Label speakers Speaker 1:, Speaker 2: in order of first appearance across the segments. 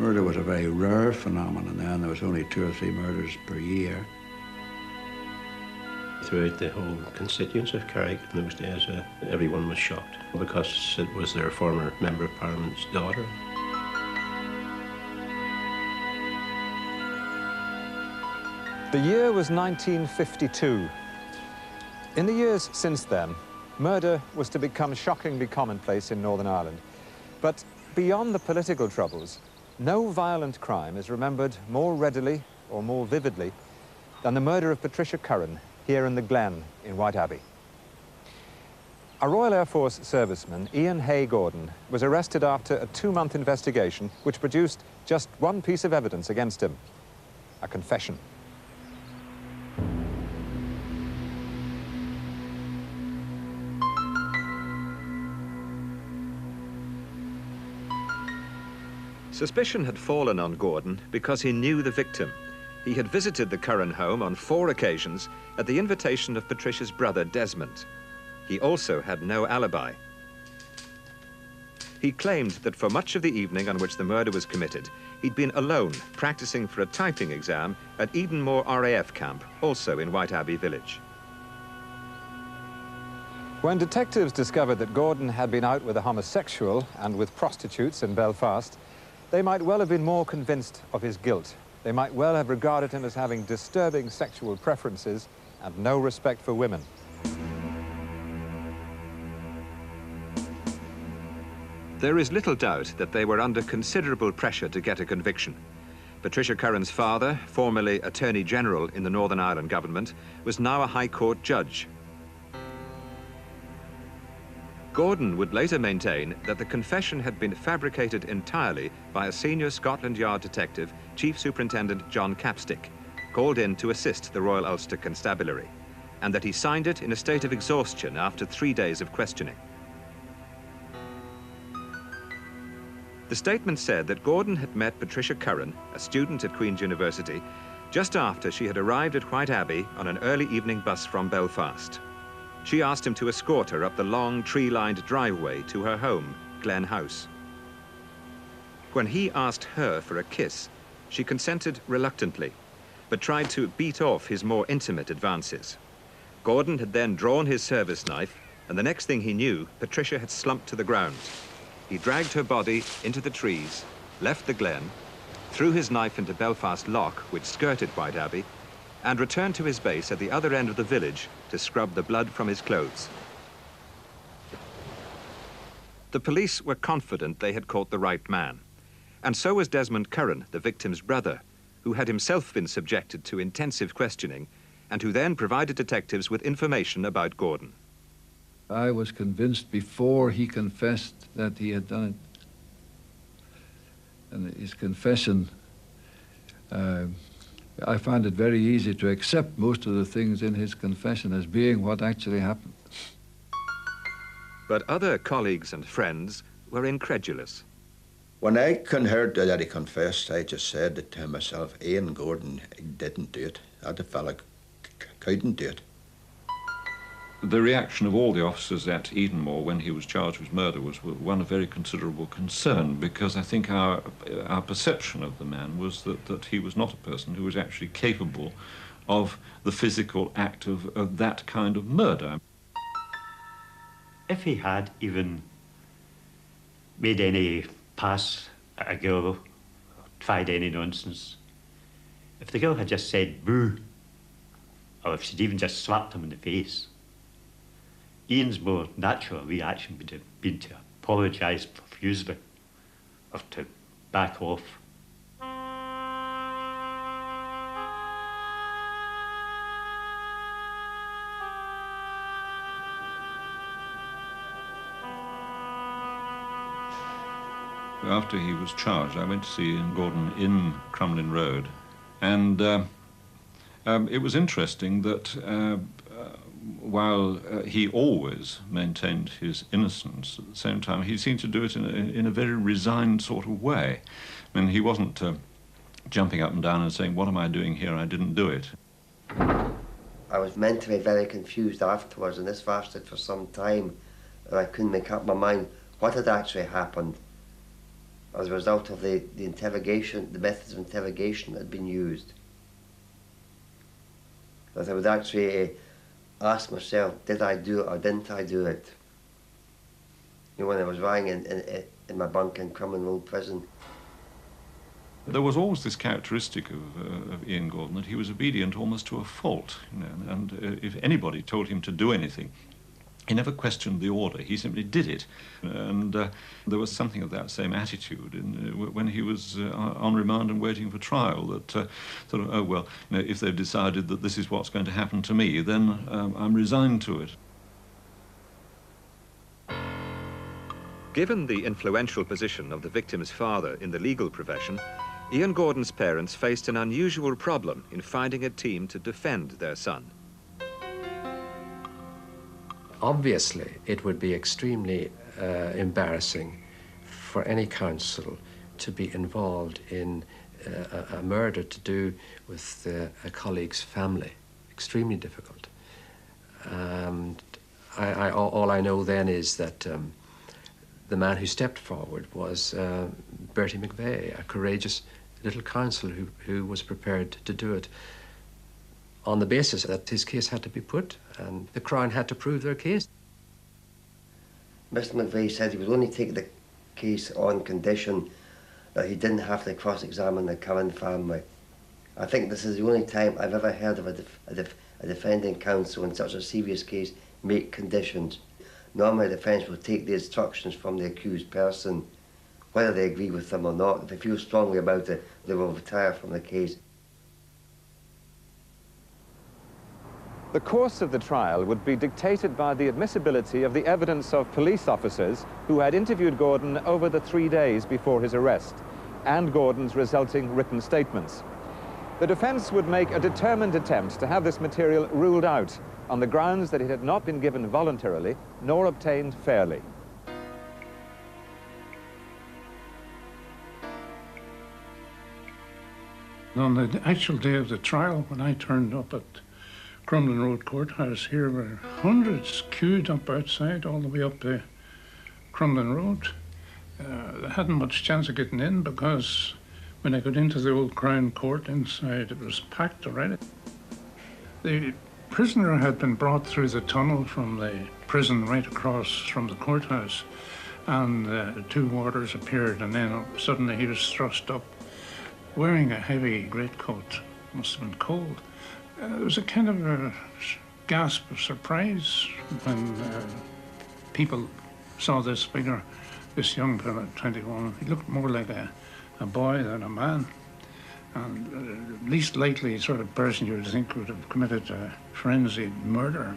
Speaker 1: Murder was a very rare phenomenon then. There was only 2 or 3 murders per year.
Speaker 2: Throughout the whole constituency of Carrick in those days, everyone was shocked because it was their former Member of Parliament's daughter.
Speaker 3: The year was 1952. In the years since then, murder was to become shockingly commonplace in Northern Ireland. But beyond the political troubles, no violent crime is remembered more readily or more vividly than the murder of Patricia Curran here in the Glen in White Abbey. A Royal Air Force serviceman, Iain Hay Gordon, was arrested after a 2-month investigation which produced just one piece of evidence against him, a confession. Suspicion had fallen on Gordon because he knew the victim. He had visited the Curran home on 4 occasions at the invitation of Patricia's brother, Desmond. He also had no alibi. He claimed that for much of the evening on which the murder was committed, he'd been alone practicing for a typing exam at Edenmore RAF camp, also in White Abbey village. When detectives discovered that Gordon had been out with a homosexual and with prostitutes in Belfast, they might well have been more convinced of his guilt. They might well have regarded him as having disturbing sexual preferences and no respect for women. There is little doubt that they were under considerable pressure to get a conviction. Patricia Curran's father, formerly Attorney General in the Northern Ireland government, was now a High Court judge. Gordon would later maintain that the confession had been fabricated entirely by a senior Scotland Yard detective, Chief Superintendent John Capstick, called in to assist the Royal Ulster Constabulary, and that he signed it in a state of exhaustion after 3 days of questioning. The statement said that Gordon had met Patricia Curran, a student at Queen's University, just after she had arrived at White Abbey on an early evening bus from Belfast. She asked him to escort her up the long, tree-lined driveway to her home, Glen House. When he asked her for a kiss, she consented reluctantly, but tried to beat off his more intimate advances. Gordon had then drawn his service knife, and the next thing he knew, Patricia had slumped to the ground. He dragged her body into the trees, left the glen, threw his knife into Belfast Loch, which skirted White Abbey, and returned to his base at the other end of the village to scrub the blood from his clothes. The police were confident they had caught the right man, and so was Desmond Curran, the victim's brother, who had himself been subjected to intensive questioning and who then provided detectives with information about Gordon.
Speaker 4: I was convinced before he confessed that he had done it. And his confession, I find it very easy to accept most of the things in his confession as being what actually happened.
Speaker 3: But other colleagues and friends were incredulous.
Speaker 1: When I heard that he confessed, I just said to myself, Iain Gordon didn't do it. That fella couldn't do it.
Speaker 5: The reaction of all the officers at Edenmore when he was charged with murder was one of very considerable concern, because I think our perception of the man was that he was not a person who was actually capable of the physical act of that kind of murder.
Speaker 6: If he had even made any pass at a girl, or tried any nonsense, if the girl had just said boo, or if she'd even just slapped him in the face, Ian's more natural reaction would have been to apologise profusely or to back off.
Speaker 5: After he was charged, I went to see Iain Gordon in Crumlin Road, and it was interesting that while he always maintained his innocence, at the same time he seemed to do it in a very resigned sort of way. I mean, he wasn't jumping up and down and saying, "What am I doing here? I didn't do it."
Speaker 7: I was mentally very confused afterwards, and this lasted for some time, and I couldn't make up my mind what had actually happened. as a result of the interrogation, the methods of interrogation that had been used. That I would actually ask myself, did I do it or didn't I do it? You know, when I was lying in my bunk in Crumlin Road prison.
Speaker 5: There was always this characteristic of Iain Gordon, that he was obedient almost to a fault. You know, and if anybody told him to do anything, he never questioned the order. He simply did it. And there was something of that same attitude when he was on remand and waiting for trial, that sort of, oh, well, you know, if they've decided that this is what's going to happen to me, then I'm resigned to it.
Speaker 3: Given the influential position of the victim's father in the legal profession, Iain Gordon's parents faced an unusual problem in finding a team to defend their son.
Speaker 2: Obviously, it would be extremely embarrassing for any counsel to be involved in a murder to do with a colleague's family. Extremely difficult. All I know then is that the man who stepped forward was Bertie McVeigh, a courageous little counsel who was prepared to do it on the basis that his case had to be put and the Crown had to prove their case.
Speaker 7: Mr. McVeigh said he would only take the case on condition that he didn't have to cross-examine the Curran family. I think this is the only time I've ever heard of a defending counsel in such a serious case make conditions. Normally the defence will take the instructions from the accused person, whether they agree with them or not. If they feel strongly about it, they will retire from the case.
Speaker 3: The course of the trial would be dictated by the admissibility of the evidence of police officers who had interviewed Gordon over the 3 days before his arrest, and Gordon's resulting written statements. The defence would make a determined attempt to have this material ruled out on the grounds that it had not been given voluntarily nor obtained fairly.
Speaker 8: On the actual day of the trial, when I turned up at Crumlin Road Courthouse, here were hundreds queued up outside all the way up to Crumlin Road. They hadn't much chance of getting in because when I got into the old Crown Court inside, it was packed already. The prisoner had been brought through the tunnel from the prison right across from the courthouse, and two warders appeared, and then suddenly he was thrust up wearing a heavy greatcoat. Must have been cold. There was a kind of a gasp of surprise when people saw this figure, this young fellow, 21. He looked more like a boy than a man, and least likely sort of person you would think would have committed a frenzied murder.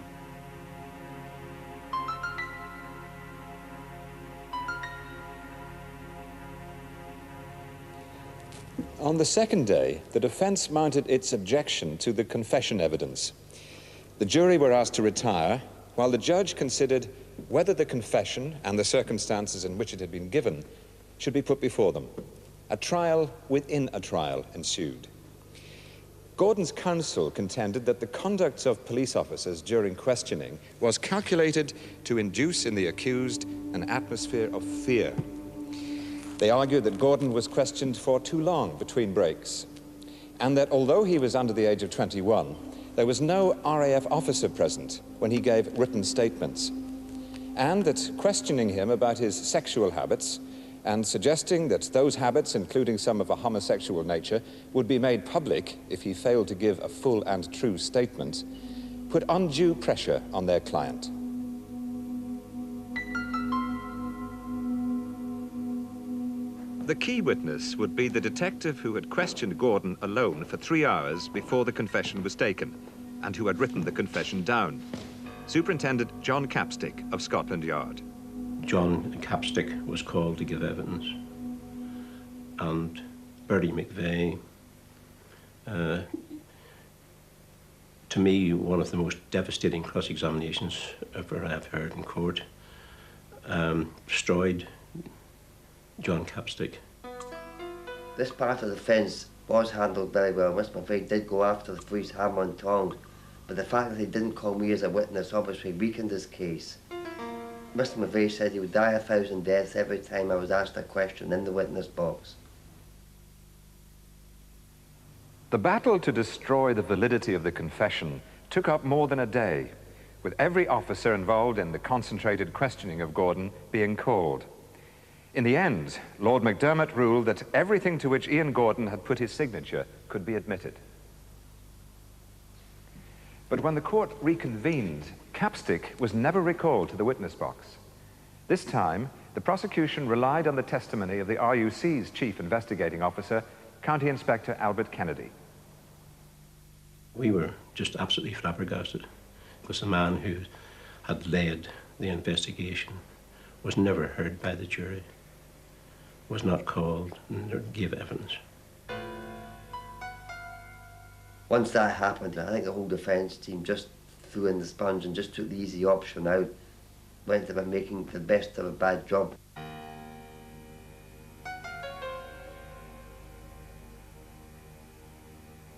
Speaker 3: On the second day, the defence mounted its objection to the confession evidence. The jury were asked to retire, while the judge considered whether the confession and the circumstances in which it had been given should be put before them. A trial within a trial ensued. Gordon's counsel contended that the conduct of police officers during questioning was calculated to induce in the accused an atmosphere of fear. They argued that Gordon was questioned for too long between breaks, and that although he was under the age of 21, there was no RAF officer present when he gave written statements, and that questioning him about his sexual habits and suggesting that those habits, including some of a homosexual nature, would be made public if he failed to give a full and true statement, put undue pressure on their client. The key witness would be the detective who had questioned Gordon alone for 3 hours before the confession was taken, and who had written the confession down. Superintendent John Capstick of Scotland Yard.
Speaker 2: John Capstick was called to give evidence, and Bertie McVeigh, to me, one of the most devastating cross-examinations ever I've heard in court, destroyed John Capstick.
Speaker 7: This part of the defence was handled very well. Mr. McVeigh did go after the police hammer and tongs, but the fact that he didn't call me as a witness obviously weakened his case. Mr. McVeigh said he would die 1,000 deaths every time I was asked a question in the witness box.
Speaker 3: The battle to destroy the validity of the confession took up more than a day, with every officer involved in the concentrated questioning of Gordon being called. In the end, Lord MacDermott ruled that everything to which Iain Gordon had put his signature could be admitted. But when the court reconvened, Capstick was never recalled to the witness box. This time, the prosecution relied on the testimony of the RUC's chief investigating officer, County Inspector Albert Kennedy.
Speaker 9: We were just absolutely flabbergasted because the man who had led the investigation was never heard by the jury, was not called, and gave evidence.
Speaker 7: Once that happened, I think the whole defence team just threw in the sponge and just took the easy option out, went about making the best of a bad job.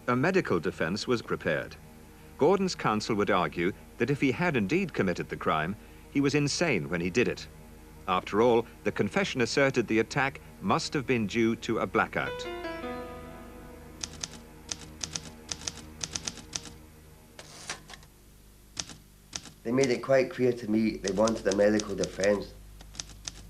Speaker 3: A medical defence was prepared. Gordon's counsel would argue that if he had indeed committed the crime, he was insane when he did it. After all, the confession asserted the attack must have been due to a blackout.
Speaker 7: They made it quite clear to me they wanted a medical defence.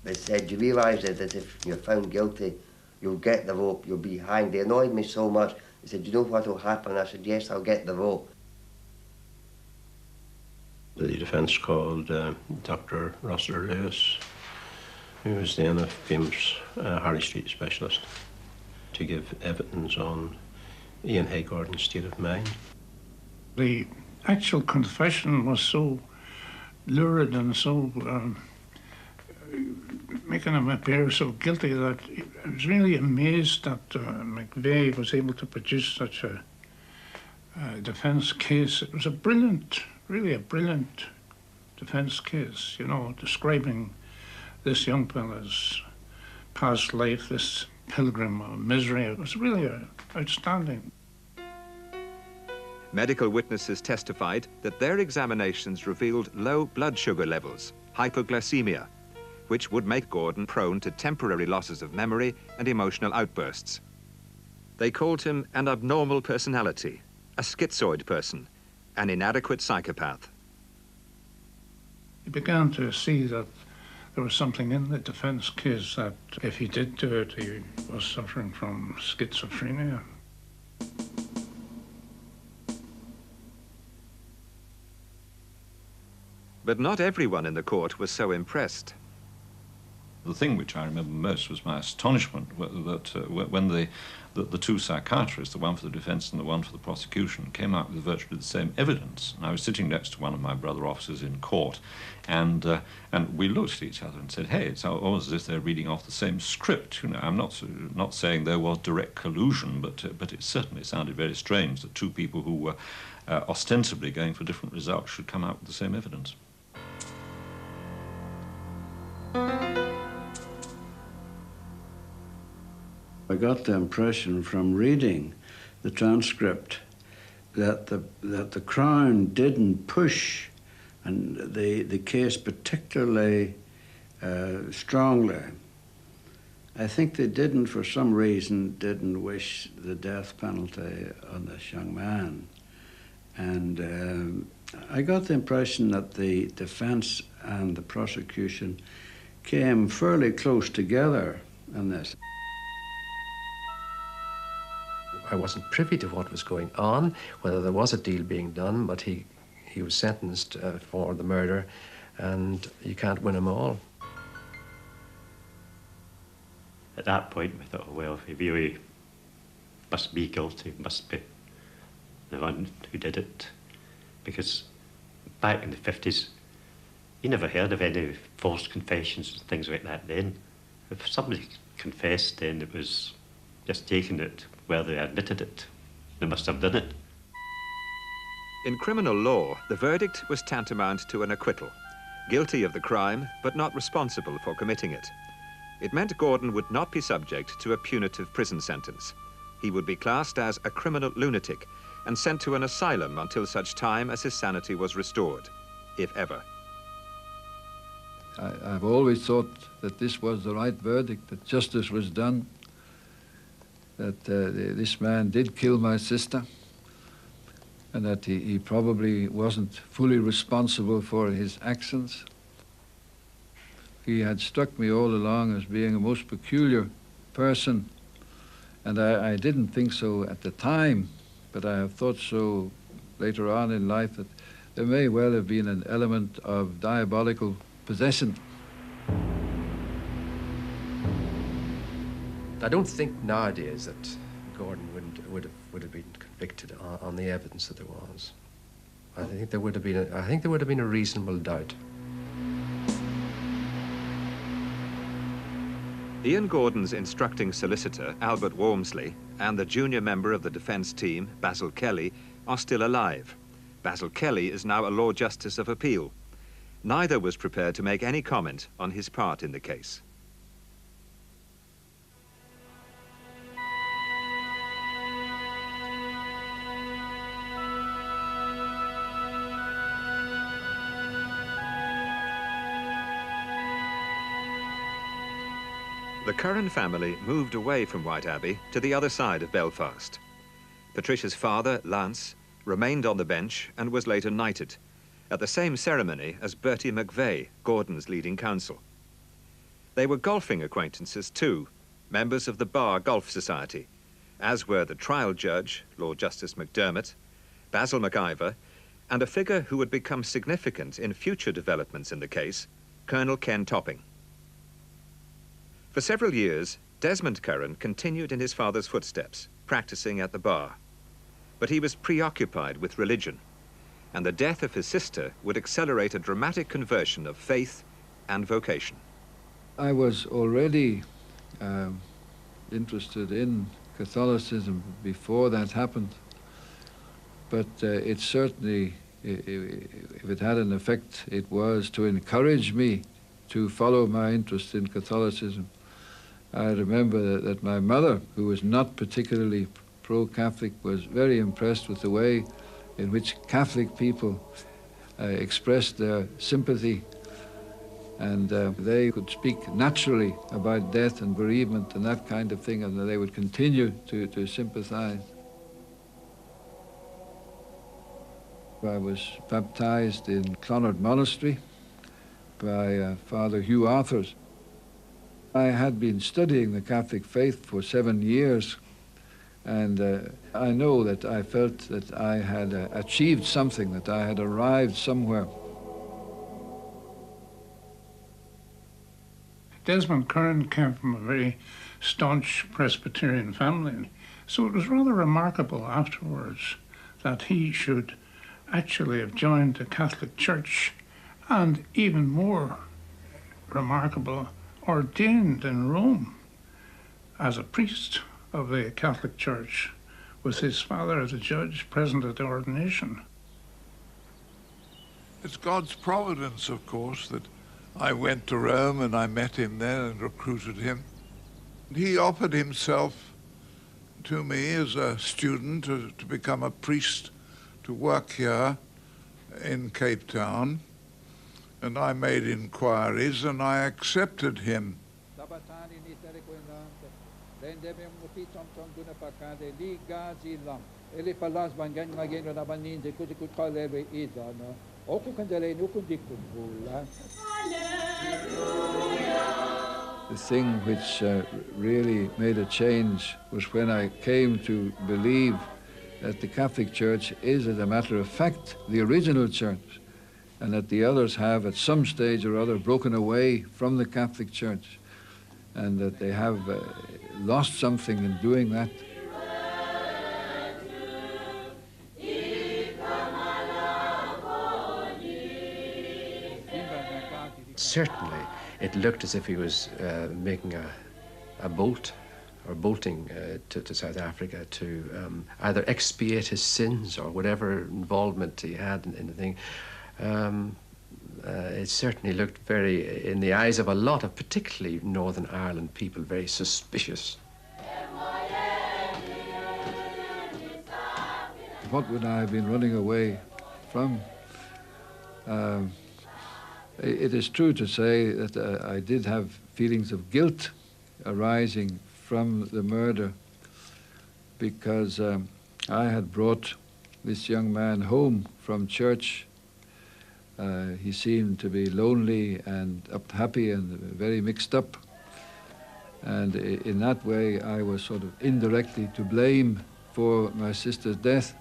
Speaker 7: They said, you realise that if you're found guilty, you'll get the rope, you'll be hanged. They annoyed me so much. They said, you know what will happen? I said, yes, I'll get the rope.
Speaker 9: The defence called Dr. Rossiter Lewis, who was then a famous Harley Street specialist, to give evidence on Iain Hay Gordon's state of mind.
Speaker 8: The actual confession was so lurid and so making him appear so guilty that I was really amazed that McVeigh was able to produce such a defence case. It was a brilliant, really a brilliant defence case, you know, describing this young fella's past life, this pilgrim of misery. It was really outstanding.
Speaker 3: Medical witnesses testified that their examinations revealed low blood sugar levels, hypoglycemia, which would make Gordon prone to temporary losses of memory and emotional outbursts. They called him an abnormal personality, a schizoid person, an inadequate psychopath.
Speaker 8: He began to see that there was something in the defence case, that if he did do it, he was suffering from schizophrenia.
Speaker 3: But not everyone in the court was so impressed.
Speaker 5: The thing which I remember most was my astonishment that when the two psychiatrists, the one for the defence and the one for the prosecution, came out with virtually the same evidence. And I was sitting next to one of my brother officers in court, and we looked at each other and said, hey, it's almost as if they're reading off the same script. You know, I'm not saying there was direct collusion, but it certainly sounded very strange that two people who were ostensibly going for different results should come out with the same evidence.
Speaker 4: I got the impression from reading the transcript that the Crown didn't push and the case particularly strongly. I think they didn't, for some reason, didn't wish the death penalty on this young man. And I got the impression that the defence and the prosecution came fairly close together on this.
Speaker 2: I wasn't privy to what was going on, whether there was a deal being done, but he was sentenced for the murder, and you can't win them all.
Speaker 6: At that point, we thought, well, he really must be guilty, must be the one who did it. Because back in the 50s, you never heard of any false confessions and things like that then. If somebody confessed, then it was just taking it where they admitted it. They must have done it.
Speaker 3: In criminal law, the verdict was tantamount to an acquittal. Guilty of the crime, but not responsible for committing it. It meant Gordon would not be subject to a punitive prison sentence. He would be classed as a criminal lunatic and sent to an asylum until such time as his sanity was restored, if ever.
Speaker 10: I've always thought that this was the right verdict, that justice was done, that this man did kill my sister, and that he probably wasn't fully responsible for his actions. He had struck me all along as being a most peculiar person, and I didn't think so at the time, but I have thought so later on in life, that there may well have been an element of diabolical possession.
Speaker 2: I don't think nowadays that Gordon would have been convicted on the evidence that there was. I think there would have been a reasonable doubt.
Speaker 3: Iain Gordon's instructing solicitor, Albert Walmsley, and the junior member of the defence team, Basil Kelly, are still alive. Basil Kelly is now a Lord Justice of Appeal. Neither was prepared to make any comment on his part in the case. The Curran family moved away from White Abbey to the other side of Belfast. Patricia's father, Lance, remained on the bench and was later knighted, at the same ceremony as Bertie McVeigh, Gordon's leading counsel. They were golfing acquaintances too, members of the Bar Golf Society, as were the trial judge, Lord Justice McDermott, Basil McIver, and a figure who would become significant in future developments in the case, Colonel Ken Topping. For several years, Desmond Curran continued in his father's footsteps, practicing at the bar. But he was preoccupied with religion, and the death of his sister would accelerate a dramatic conversion of faith and vocation.
Speaker 10: I was already interested in Catholicism before that happened, but it certainly, if it had an effect, it was to encourage me to follow my interest in Catholicism. I remember that my mother, who was not particularly pro-Catholic, was very impressed with the way in which Catholic people expressed their sympathy, and they could speak naturally about death and bereavement and that kind of thing, and they would continue to sympathize. I was baptized in Clonard Monastery by Father Hugh Arthurs. I had been studying the Catholic faith for 7 years, and I know that I felt that I had achieved something, that I had arrived somewhere.
Speaker 8: Desmond Curran came from a very staunch Presbyterian family, so it was rather remarkable afterwards that he should actually have joined the Catholic Church, and even more remarkable, ordained in Rome as a priest of the Catholic Church, with his father as a judge present at the ordination.
Speaker 11: It's God's providence, of course, that I went to Rome and I met him there and recruited him. He offered himself to me as a student to become a priest, to work here in Cape Town. And I made inquiries and I accepted him.
Speaker 10: The thing which really made a change was when I came to believe that the Catholic Church is, as a matter of fact, the original church, and that the others have at some stage or other broken away from the Catholic Church, and that they have lost something in doing that.
Speaker 2: Certainly, it looked as if he was making a bolt, or bolting to South Africa to either expiate his sins or whatever involvement he had in the thing. It certainly looked very, in the eyes of a lot of particularly Northern Ireland people, very suspicious.
Speaker 10: What would I have been running away from? It is true to say that I did have feelings of guilt arising from the murder, because I had brought this young man home from church. He seemed to be lonely and unhappy and very mixed up. And in that way, I was sort of indirectly to blame for my sister's death.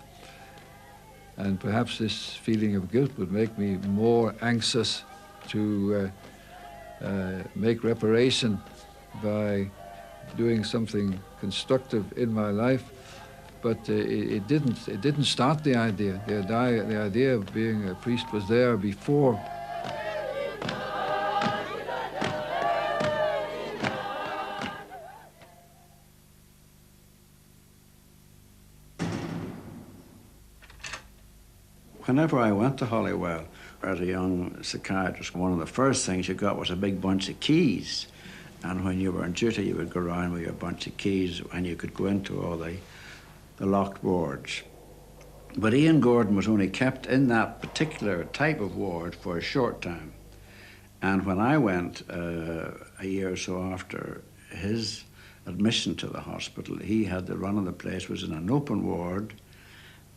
Speaker 10: And perhaps this feeling of guilt would make me more anxious to make reparation by doing something constructive in my life. But it didn't start the idea. The idea of being a priest was there before.
Speaker 4: Whenever I went to Holywell as a young psychiatrist, one of the first things you got was a big bunch of keys. And when you were on duty, you would go around with your bunch of keys and you could go into all the locked wards. But Iain Gordon was only kept in that particular type of ward for a short time. And when I went a year or so after his admission to the hospital, he had the run of the place, was in an open ward,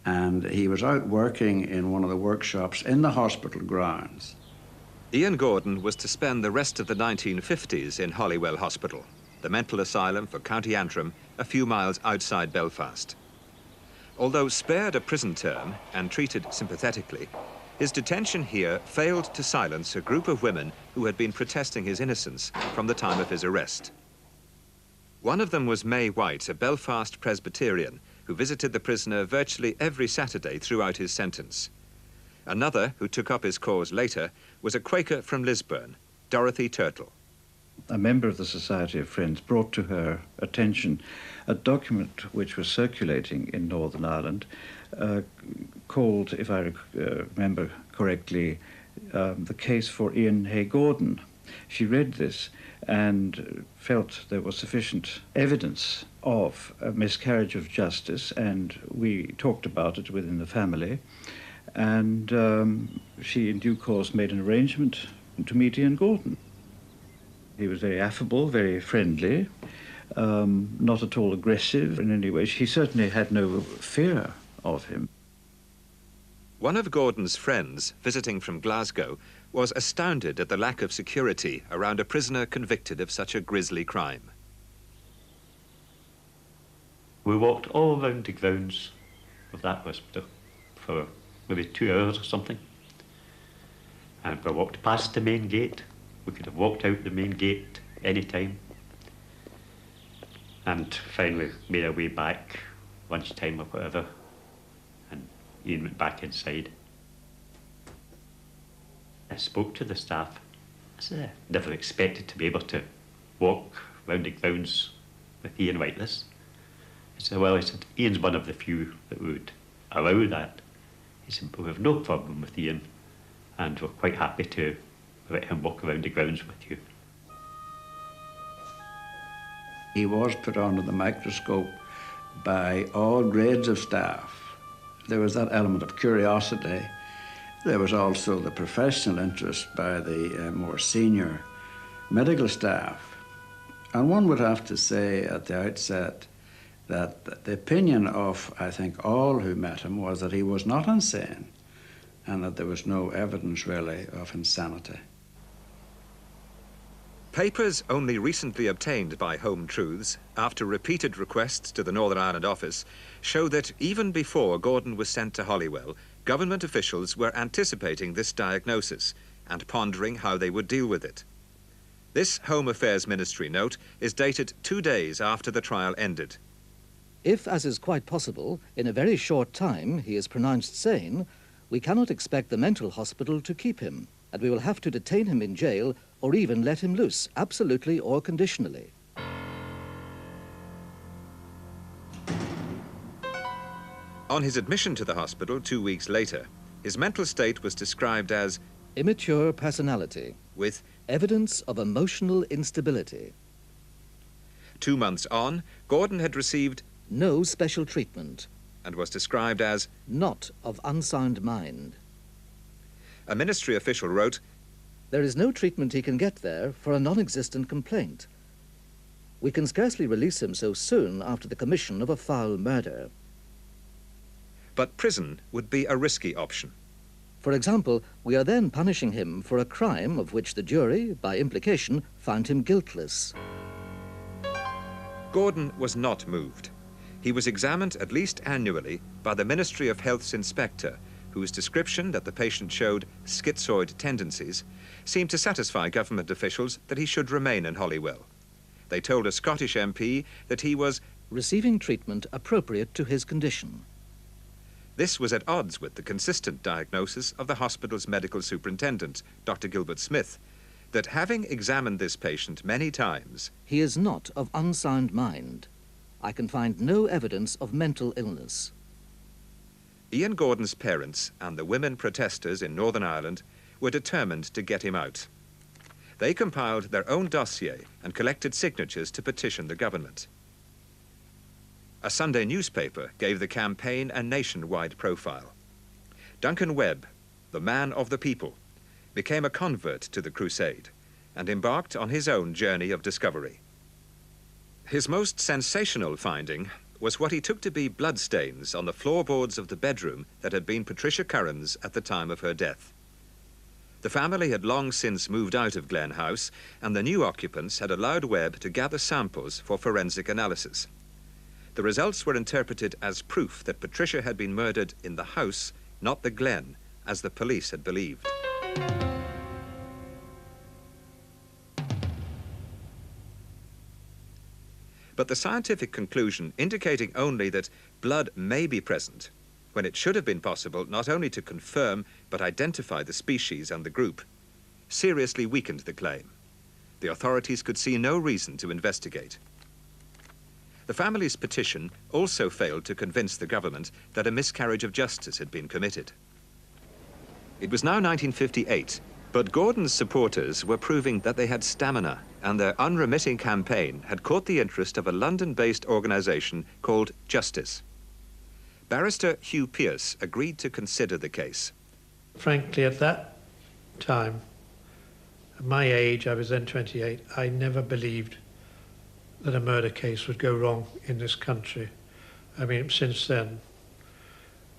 Speaker 4: and he was out working in one of the workshops in the hospital grounds.
Speaker 3: Iain Gordon was to spend the rest of the 1950s in Holywell Hospital, the mental asylum for County Antrim, a few miles outside Belfast. Although spared a prison term and treated sympathetically, his detention here failed to silence a group of women who had been protesting his innocence from the time of his arrest. One of them was May White, a Belfast Presbyterian, who visited the prisoner virtually every Saturday throughout his sentence. Another, who took up his cause later, was a Quaker from Lisburn, Dorothy Turtle.
Speaker 12: A member of the Society of Friends brought to her attention a document which was circulating in Northern Ireland called, if I remember correctly, the case for Iain Hay Gordon. She read this and felt there was sufficient evidence of a miscarriage of justice, and we talked about it within the family, and she in due course made an arrangement to meet Iain Gordon. He was very affable, very friendly, not at all aggressive in any way. She certainly had no fear of him.
Speaker 3: One of Gordon's friends, visiting from Glasgow, was astounded at the lack of security around a prisoner convicted of such a grisly crime.
Speaker 6: We walked all round the grounds of that hospital for maybe 2 hours or something. And we walked past the main gate. We could have walked out the main gate any time. And finally made our way back, lunchtime or whatever, and Iain went back inside. I spoke to the staff. I said, I never expected to be able to walk round the grounds with Iain like this. I said, well, Iain's one of the few that would allow that. He said, but we have no problem with Iain, and we're quite happy to let him walk around the grounds with you.
Speaker 4: He was put under the microscope by all grades of staff. There was that element of curiosity. There was also the professional interest by the more senior medical staff. And one would have to say at the outset that the opinion of, I think, all who met him was that he was not insane and that there was no evidence really of insanity.
Speaker 3: Papers only recently obtained by Home Truths, after repeated requests to the Northern Ireland office, show that even before Gordon was sent to Holywell, government officials were anticipating this diagnosis and pondering how they would deal with it. This Home Affairs Ministry note is dated 2 days after the trial ended.
Speaker 13: If, as is quite possible, in a very short time he is pronounced sane, we cannot expect the mental hospital to keep him, and we will have to detain him in jail or even let him loose, absolutely or conditionally.
Speaker 3: On his admission to the hospital 2 weeks later, his mental state was described as
Speaker 13: immature personality,
Speaker 3: with
Speaker 13: evidence of emotional instability.
Speaker 3: 2 months on, Gordon had received
Speaker 13: no special treatment
Speaker 3: and was described as
Speaker 13: not of unsound mind.
Speaker 3: A ministry official wrote,
Speaker 13: There is no treatment he can get there for a non-existent complaint. We can scarcely release him so soon after the commission of a foul murder.
Speaker 3: But prison would be a risky option.
Speaker 13: For example, we are then punishing him for a crime of which the jury, by implication, found him guiltless.
Speaker 3: Gordon was not moved. He was examined at least annually by the Ministry of Health's inspector, whose description that the patient showed schizoid tendencies seemed to satisfy government officials that he should remain in Holywell. They told a Scottish MP that he was
Speaker 13: receiving treatment appropriate to his condition.
Speaker 3: This was at odds with the consistent diagnosis of the hospital's medical superintendent, Dr. Gilbert Smith, that having examined this patient many times,
Speaker 13: he is not of unsound mind. I can find no evidence of mental illness.
Speaker 3: Iain Gordon's parents and the women protesters in Northern Ireland were determined to get him out. They compiled their own dossier and collected signatures to petition the government. A Sunday newspaper gave the campaign a nationwide profile. Duncan Webb, the man of the people, became a convert to the crusade and embarked on his own journey of discovery. His most sensational finding was what he took to be bloodstains on the floorboards of the bedroom that had been Patricia Curran's at the time of her death. The family had long since moved out of Glen House, and the new occupants had allowed Webb to gather samples for forensic analysis. The results were interpreted as proof that Patricia had been murdered in the house, not the Glen, as the police had believed. But the scientific conclusion indicating only that blood may be present, when it should have been possible not only to confirm but identify the species and the group, seriously weakened the claim. The authorities could see no reason to investigate. The family's petition also failed to convince the government that a miscarriage of justice had been committed. It was now 1958, but Gordon's supporters were proving that they had stamina, and their unremitting campaign had caught the interest of a London-based organisation called Justice. Barrister Hugh Pearce agreed to consider the case.
Speaker 14: Frankly, at that time, at my age, I was then 28, I never believed that a murder case would go wrong in this country. I mean, since then,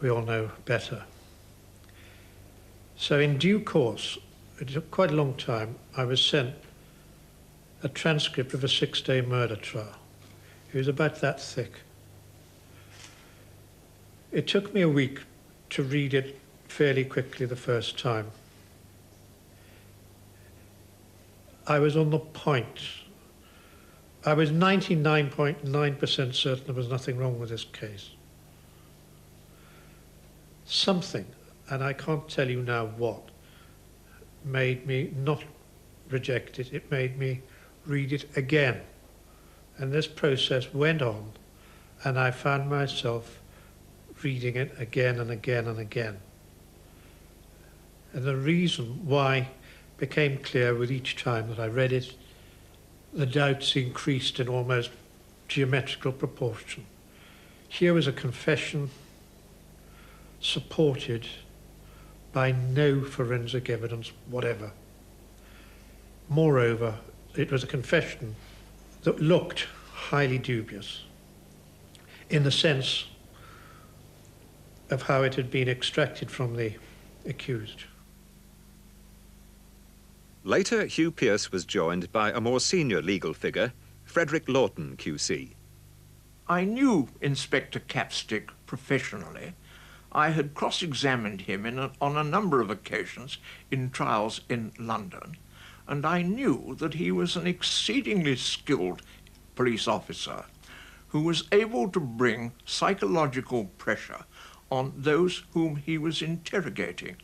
Speaker 14: we all know better. So in due course, it took quite a long time, I was sent a transcript of a 6-day murder trial. It was about that thick. It took me a week to read it fairly quickly the first time. I was on the point. I was 99.9% certain there was nothing wrong with this case. Something, and I can't tell you now what, made me not reject it. It made me read it again. And this process went on, and I found myself reading it again and again and again. And the reason why became clear with each time that I read it. The doubts increased in almost geometrical proportion. Here was a confession supported by no forensic evidence whatever. Moreover, it was a confession that looked highly dubious in the sense of how it had been extracted from the accused.
Speaker 3: Later, Hugh Pearce was joined by a more senior legal figure, Frederick Lawton, QC.
Speaker 15: I knew Inspector Capstick professionally. I had cross-examined him on a number of occasions in trials in London, and I knew that he was an exceedingly skilled police officer who was able to bring psychological pressure on those whom he was interrogating.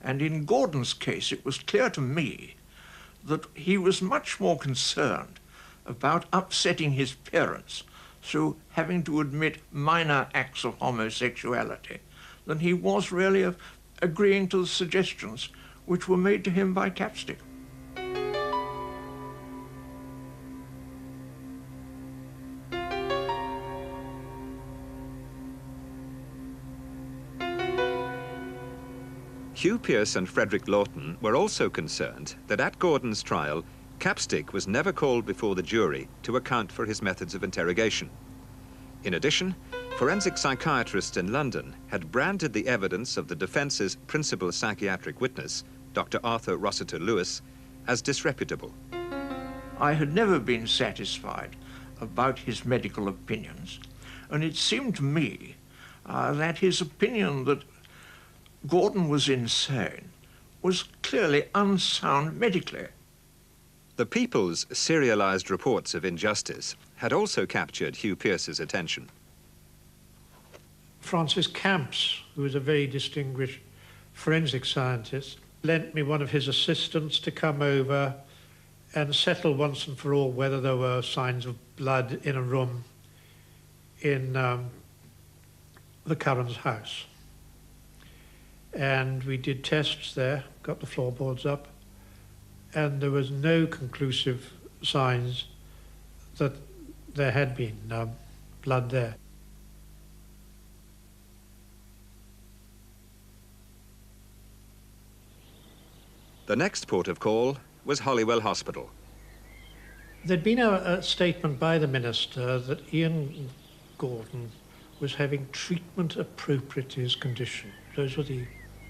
Speaker 15: And in Gordon's case, it was clear to me that he was much more concerned about upsetting his parents through having to admit minor acts of homosexuality than he was really of agreeing to the suggestions which were made to him by Capstick.
Speaker 3: Hugh Pearce and Frederick Lawton were also concerned that at Gordon's trial, Capstick was never called before the jury to account for his methods of interrogation. In addition, forensic psychiatrists in London had branded the evidence of the defence's principal psychiatric witness, Dr. Arthur Rossiter Lewis, as disreputable.
Speaker 15: I had never been satisfied about his medical opinions, and it seemed to me that his opinion that Gordon was insane was clearly unsound medically.
Speaker 3: The People's serialised reports of injustice had also captured Hugh Pearce's attention.
Speaker 14: Francis Camps, who was a very distinguished forensic scientist, lent me one of his assistants to come over and settle once and for all whether there were signs of blood in a room in the Curran's house. And we did tests there, got the floorboards up, and there was no conclusive signs that there had been blood there.
Speaker 3: The next port of call was Holywell Hospital.
Speaker 14: There'd been a statement by the minister that Iain Gordon was having treatment appropriate to his condition. Those were the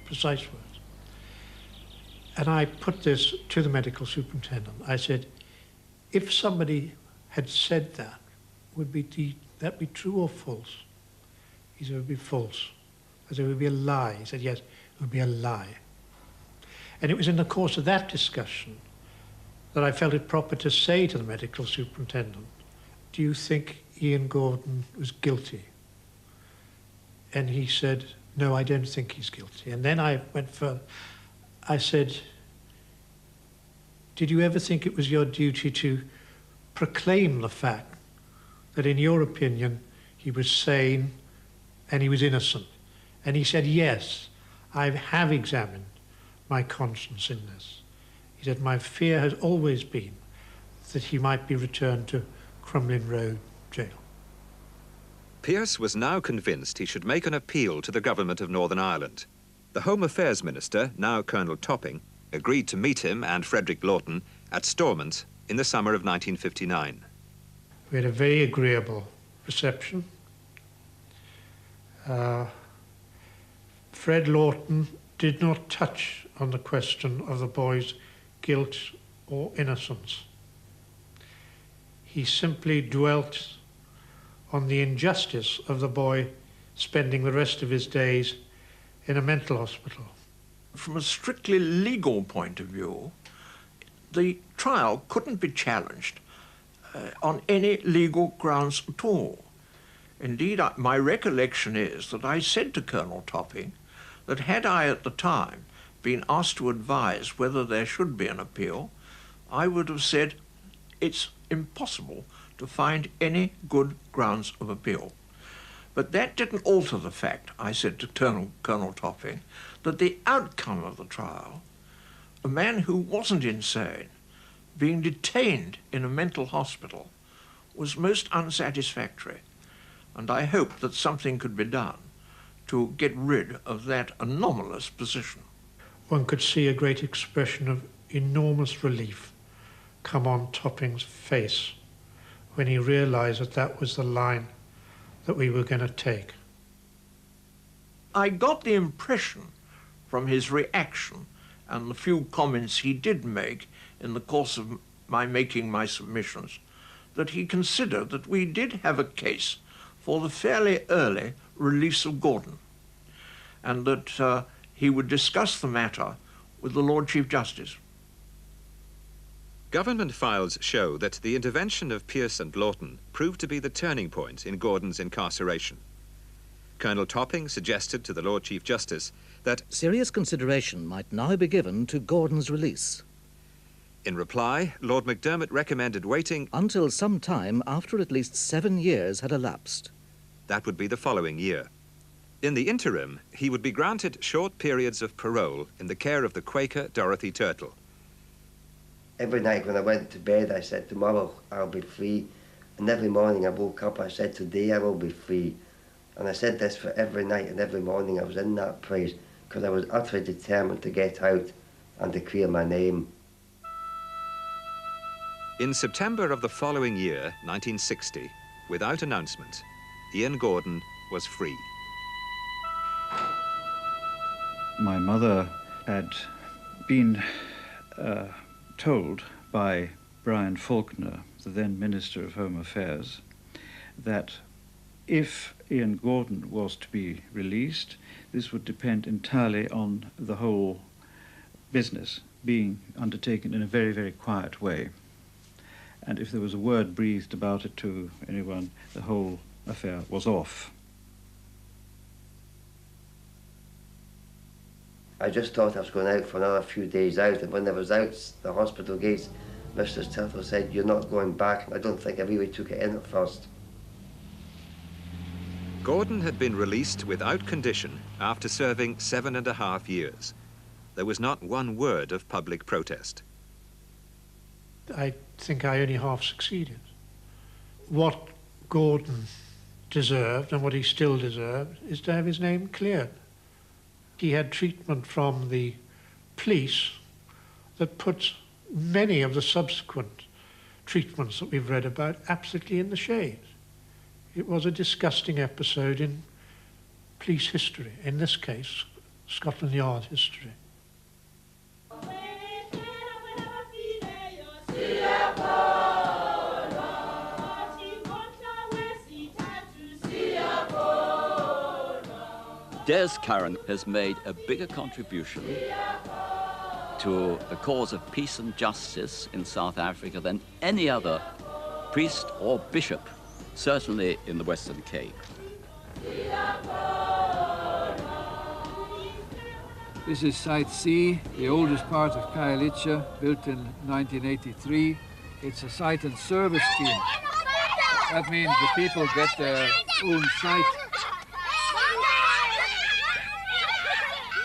Speaker 14: precise words. And I put this to the medical superintendent. I said, if somebody had said that, would that be true or false? He said, it would be false. I said, it would be a lie. He said, yes, it would be a lie. And it was in the course of that discussion that I felt it proper to say to the medical superintendent, do you think Iain Gordon was guilty? And he said, no, I don't think he's guilty. And then I went further. I said, did you ever think it was your duty to proclaim the fact that in your opinion he was sane and he was innocent? And he said, yes, I have examined my conscience in this. He said, my fear has always been that he might be returned to Crumlin Road jail.
Speaker 3: Pearce was now convinced he should make an appeal to the government of Northern Ireland. The Home Affairs Minister, now Colonel Topping, agreed to meet him and Frederick Lawton at Stormont in the summer of 1959.
Speaker 14: We had a very agreeable reception. Fred Lawton did not touch on the question of the boy's guilt or innocence. He simply dwelt on the injustice of the boy spending the rest of his days in a mental hospital.
Speaker 15: From a strictly legal point of view, the trial couldn't be challenged on any legal grounds at all. Indeed, my recollection is that I said to Colonel Topping that had I at the time been asked to advise whether there should be an appeal, I would have said it's impossible to find any good grounds of appeal. But that didn't alter the fact, I said to Colonel Topping, that the outcome of the trial, a man who wasn't insane, being detained in a mental hospital, was most unsatisfactory. And I hoped that something could be done to get rid of that anomalous position.
Speaker 14: One could see a great expression of enormous relief come on Topping's face when he realised that that was the line that we were going to take.
Speaker 15: I got the impression from his reaction and the few comments he did make in the course of my making my submissions that he considered that we did have a case for the fairly early release of Gordon, and that he would discuss the matter with the Lord Chief Justice.
Speaker 3: Government files show that the intervention of Pearce and Lawton proved to be the turning point in Gordon's incarceration. Colonel Topping suggested to the Lord Chief Justice that
Speaker 13: serious consideration might now be given to Gordon's release.
Speaker 3: In reply, Lord MacDermott recommended waiting
Speaker 13: until some time after at least 7 years had elapsed.
Speaker 3: That would be the following year. In the interim, he would be granted short periods of parole in the care of the Quaker Dorothy Turtle.
Speaker 7: Every night when I went to bed, I said, tomorrow I'll be free. And every morning I woke up, I said, today I will be free. And I said this for every night and every morning I was in that praise. because I was utterly determined to get out and to clear my name.
Speaker 3: In September of the following year, 1960, without announcement, Iain Gordon was free.
Speaker 12: My mother had been told by Brian Faulkner, the then Minister of Home Affairs, that if Iain Gordon was to be released, this would depend entirely on the whole business being undertaken in a very, very quiet way. And if there was a word breathed about it to anyone, the whole affair was off.
Speaker 7: I just thought I was going out for another few days out, and when I was out the hospital gates, Mr. Stilther said, "You're not going back." And I don't think I really took it in at first.
Speaker 3: Gordon had been released without condition after serving 7.5 years. There was not one word of public protest.
Speaker 14: I think I only half succeeded. What Gordon deserved, and what he still deserved, is to have his name cleared. He had treatment from the police that puts many of the subsequent treatments that we've read about absolutely in the shade. It was a disgusting episode in police history, in this case, Scotland Yard history.
Speaker 16: Des Curran has made a bigger contribution to the cause of peace and justice in South Africa than any other priest or bishop, certainly in the Western Cape.
Speaker 10: This is Site C, the oldest part of Khayelitsha, built in 1983. It's a site and service scheme. That means the people get their own site.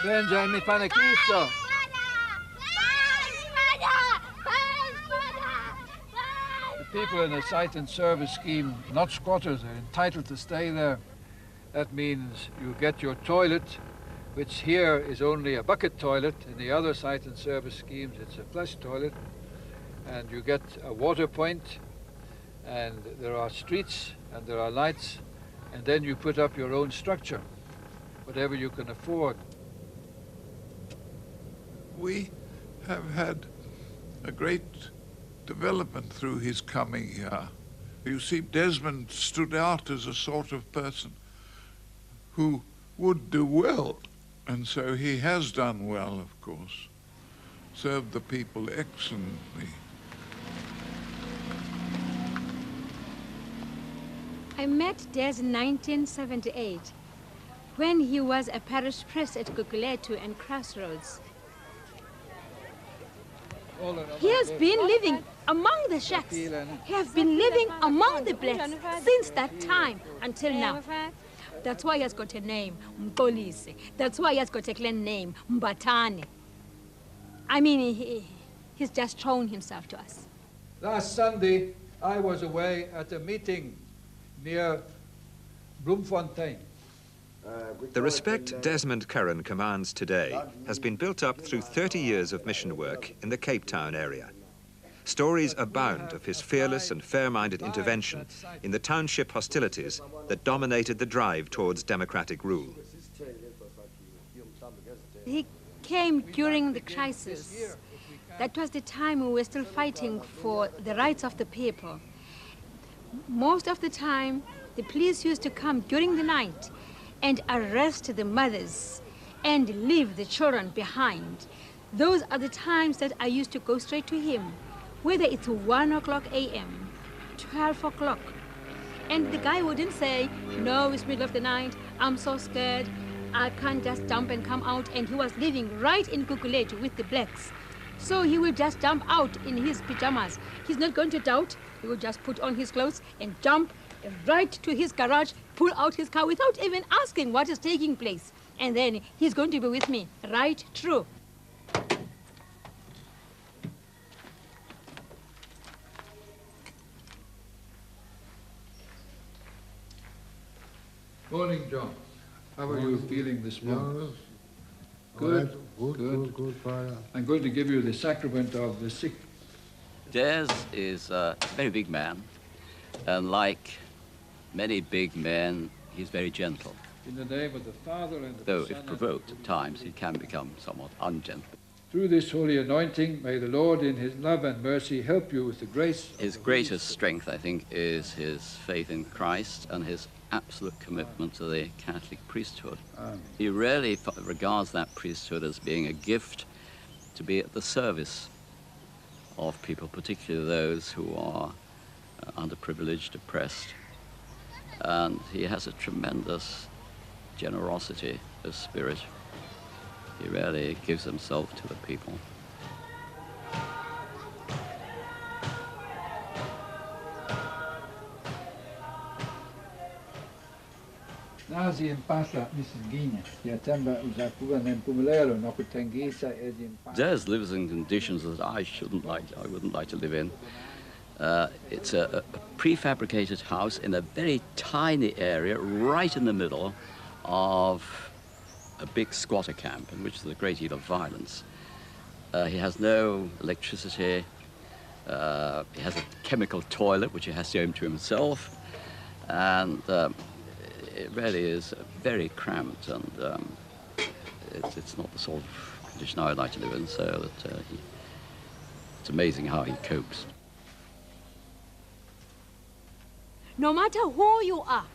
Speaker 10: Benjamin Panakisto. The people in a site and service scheme, not squatters, are entitled to stay there. That means you get your toilet, which here is only a bucket toilet. In the other site and service schemes, it's a flush toilet. And you get a water point, and there are streets, and there are lights, and then you put up your own structure, whatever you can afford.
Speaker 11: We have had a great development through his coming here. You see, Desmond stood out as a sort of person who would do well, and so he has done well, of course, served the people excellently.
Speaker 17: I met Des in 1978 when he was a parish priest at Guguletu and Crossroads. He has been living among the shacks. He has been living among the blacks since that time until now. That's why he has got a name, Mkolisi. That's why he has got a clan name, Mbatane. I mean, he's just shown himself to us.
Speaker 10: Last Sunday, I was away at a meeting near Bloemfontein.
Speaker 3: The respect Desmond Curran commands today has been built up through 30 years of mission work in the Cape Town area. Stories abound of his fearless and fair-minded intervention in the township hostilities that dominated the drive towards democratic rule.
Speaker 17: He came during the crisis. That was the time we were still fighting for the rights of the people. Most of the time, the police used to come during the night and arrest the mothers and leave the children behind. Those are the times that I used to go straight to him, whether it's 1 o'clock a.m., 12 o'clock. And the guy wouldn't say, "No, it's middle of the night, I'm so scared, I can't just jump and come out." And he was living right in Guguletu with the blacks. So he will just jump out in his pajamas. He's not going to doubt. He will just put on his clothes and jump right to his garage, pull out his car without even asking what is taking place. And then he's going to be with me right through.
Speaker 10: Morning, John. How are you feeling this morning? Good. Good. I'm going to give you the sacrament of the sick.
Speaker 16: Des is a very big man, and like many big men, he's very gentle.
Speaker 10: In the name of the Father and of
Speaker 16: Though,
Speaker 10: the Son
Speaker 16: if provoked at times, he can become somewhat ungentle.
Speaker 10: Through this holy anointing, may the Lord in his love and mercy help you with the grace.
Speaker 16: His greatest strength, I think, is his faith in Christ and his absolute commitment to the Catholic priesthood.
Speaker 10: Amen.
Speaker 16: He really regards that priesthood as being a gift to be at the service of people, particularly those who are underprivileged, oppressed. And he has a tremendous generosity of spirit. He really gives himself to the people. Des lives in conditions that I wouldn't like to live in. It's a prefabricated house in a very tiny area right in the middle of a big squatter camp in which there's a great deal of violence. He has no electricity. He has a chemical toilet which he has to own to himself, and it really is very cramped, and it's not the sort of condition I would like to live in, so that it's amazing how he copes.
Speaker 17: No matter who you are,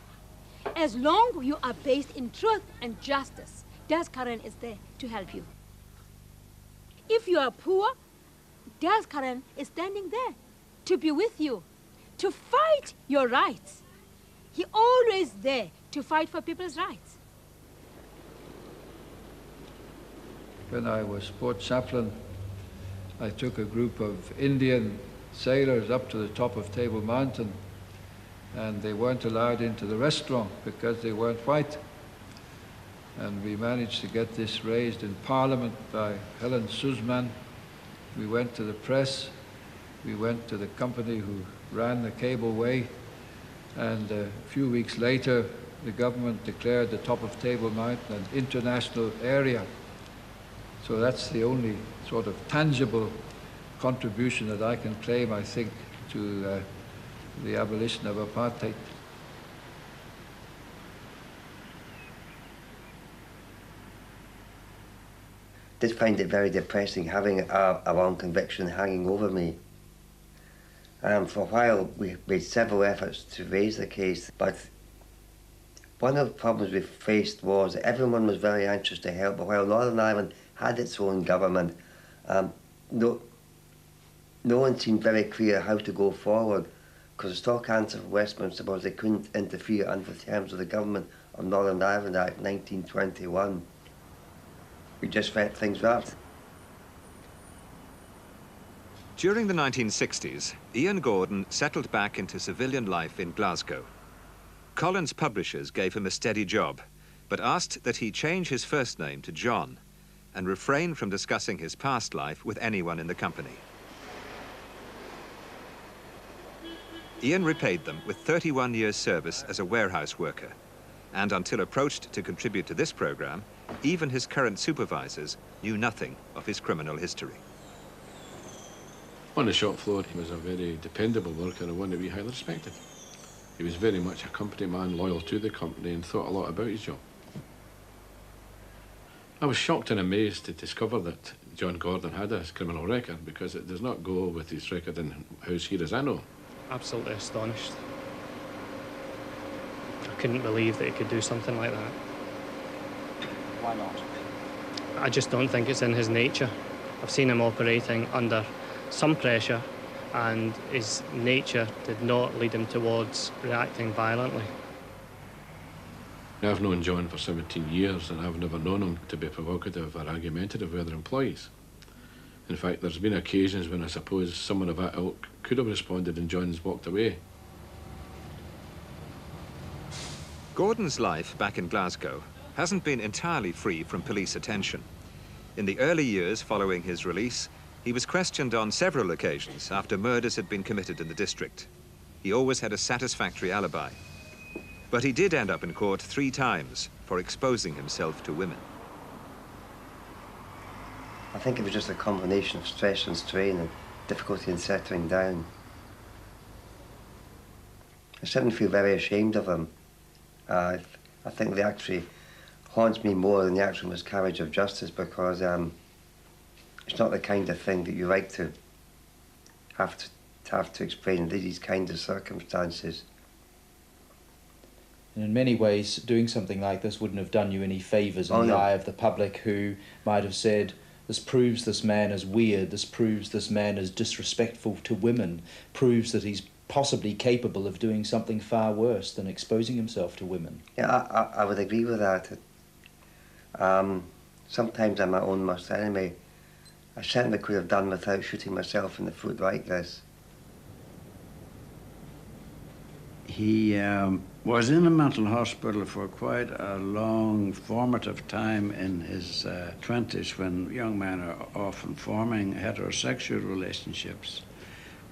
Speaker 17: as long as you are based in truth and justice, Des Curran is there to help you. If you are poor, Des Curran is standing there to be with you, to fight your rights. He always there to fight for people's rights.
Speaker 10: When I was port chaplain, I took a group of Indian sailors up to the top of Table Mountain, and they weren't allowed into the restaurant because they weren't white. And we managed to get this raised in Parliament by Helen Suzman. We went to the press, we went to the company who ran the cableway, and a few weeks later the government declared the top of Table Mountain an international area. So that's the only sort of tangible contribution that I can claim, I think, to the abolition of apartheid.
Speaker 7: Did find it very depressing having a wrong conviction hanging over me. For a while we made several efforts to raise the case, but one of the problems we faced was everyone was very anxious to help, but while Northern Ireland had its own government, no one seemed very clear how to go forward, because the stock answer for Westminster was they couldn't interfere under the terms of the Government of Northern Ireland Act 1921. We just felt things wrapped.
Speaker 3: During the 1960s, Iain Gordon settled back into civilian life in Glasgow. Collins publishers gave him a steady job, but asked that he change his first name to John and refrain from discussing his past life with anyone in the company. Iain repaid them with 31 years' service as a warehouse worker, and until approached to contribute to this program, even his current supervisors knew nothing of his criminal history.
Speaker 18: On the shop floor, he was a very dependable worker and one that we highly respected. He was very much a company man, loyal to the company, and thought a lot about his job. I was shocked and amazed to discover that John Gordon had a criminal record, because it does not go with his record in house here as I know.
Speaker 19: Absolutely astonished. I couldn't believe that he could do something like that.
Speaker 16: Why not?
Speaker 19: I just don't think it's in his nature. I've seen him operating under some pressure, and his nature did not lead him towards reacting violently.
Speaker 18: I've known John for 17 years, and I've never known him to be provocative or argumentative with other employees. In fact, there's been occasions when I suppose someone of that ilk could have responded and John's walked away.
Speaker 3: Gordon's life back in Glasgow hasn't been entirely free from police attention. In the early years following his release, he was questioned on several occasions after murders had been committed in the district. He always had a satisfactory alibi. But he did end up in court 3 times for exposing himself to women.
Speaker 7: I think it was just a combination of stress and strain and difficulty in settling down. I certainly feel very ashamed of him. I think they actually haunts me more than the actual miscarriage of justice, because it's not the kind of thing that you like to have to explain in these kinds of circumstances.
Speaker 20: And in many ways, doing something like this wouldn't have done you any favours in the eye of the public, who might have said, this proves this man is weird, this proves this man is disrespectful to women, proves that he's possibly capable of doing something far worse than exposing himself to women.
Speaker 7: Yeah, I would agree with that. Sometimes I'm my own worst enemy. I certainly could have done without shooting myself in the foot like this.
Speaker 4: He was in a mental hospital for quite a long formative time in his 20s, when young men are often forming heterosexual relationships.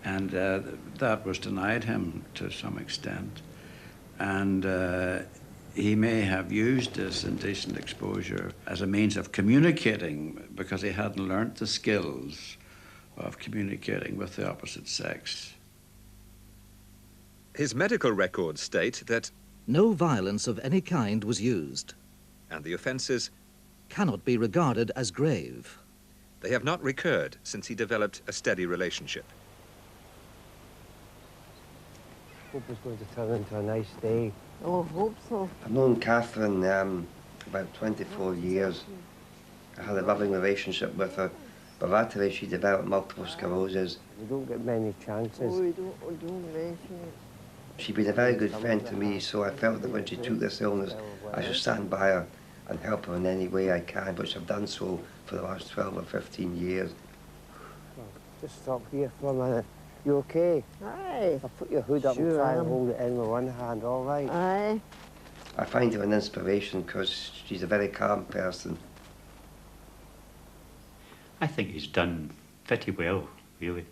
Speaker 4: And that was denied him to some extent. And he may have used this indecent exposure as a means of communicating, because he hadn't learnt the skills of communicating with the opposite sex.
Speaker 3: His medical records state that
Speaker 13: no violence of any kind was used,
Speaker 3: and the offences
Speaker 13: cannot be regarded as grave.
Speaker 3: They have not recurred since he developed a steady relationship.
Speaker 7: Hope it's going to turn into a nice day.
Speaker 21: Oh, I hope so.
Speaker 7: I've known Catherine about 24 years. I had a loving relationship with her, but latterly she developed multiple sclerosis.
Speaker 21: We don't get many chances. Oh, we don't race it.
Speaker 7: She'd been a very good friend to me, so I felt that when she took this illness, I should stand by her and help her in any way I can, which I've done so for the last 12 or 15 years.
Speaker 21: Just stop here for a minute. You okay? Aye. I'll put your hood up and try and hold it in with one hand, all right? Aye.
Speaker 7: I find her an inspiration because she's a very calm person.
Speaker 6: I think he's done pretty well, really.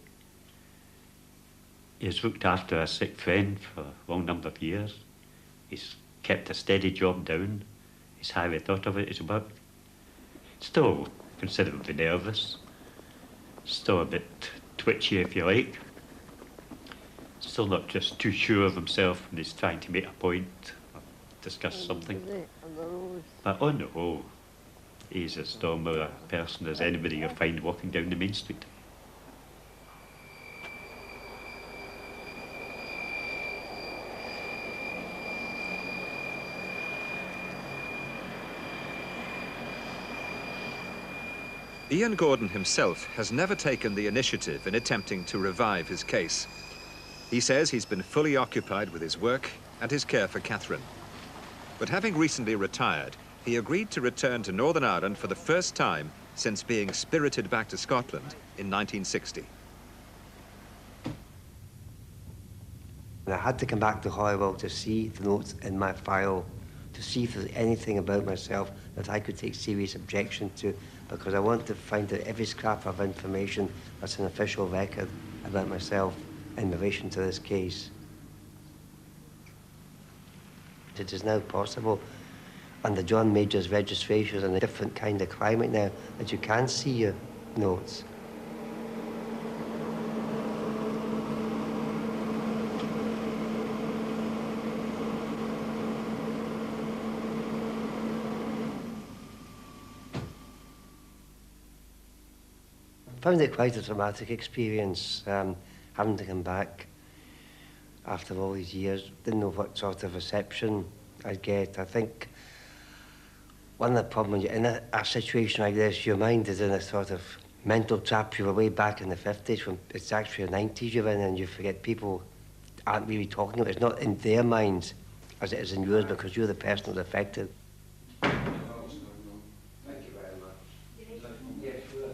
Speaker 6: He's looked after a sick friend for a long number of years. He's kept a steady job down. He's highly thought of at his work. Still considerably nervous. Still a bit twitchy, if you like. Still not just too sure of himself when he's trying to make a point or discuss something. But on the whole, he's as normal a person as anybody you'll find walking down the main street.
Speaker 3: Iain Gordon himself has never taken the initiative in attempting to revive his case. He says he's been fully occupied with his work and his care for Catherine. But having recently retired, he agreed to return to Northern Ireland for the first time since being spirited back to Scotland in 1960.
Speaker 7: I had to come back to Hollywell to see the notes in my file, to see if there's anything about myself that I could take serious objection to, because I want to find out every scrap of information that's an official record about myself in relation to this case. It is now possible, under John Major's registration in a different kind of climate now, that you can see your notes. I found it quite a traumatic experience, having to come back after all these years. Didn't know what sort of reception I'd get. I think one of the problems in a situation like this, your mind is in a sort of mental trap. You were way back in the 50s when it's actually the 90s you're in, and you forget people aren't really talking about it. It's not in their minds as it is in yours, because you're the person who's affected. Thank you very much. Yes, sure.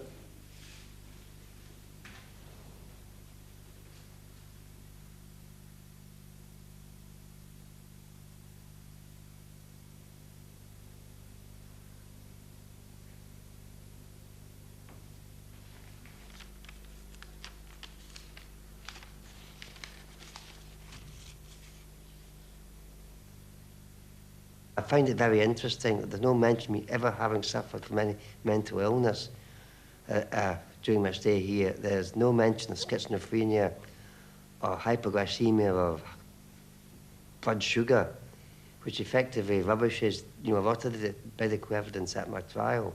Speaker 7: I find it very interesting that there's no mention of me ever having suffered from any mental illness.
Speaker 21: during my stay here, there's no mention of schizophrenia or hypoglycemia or blood sugar, which effectively rubbishes, a lot of the medical evidence at my trial.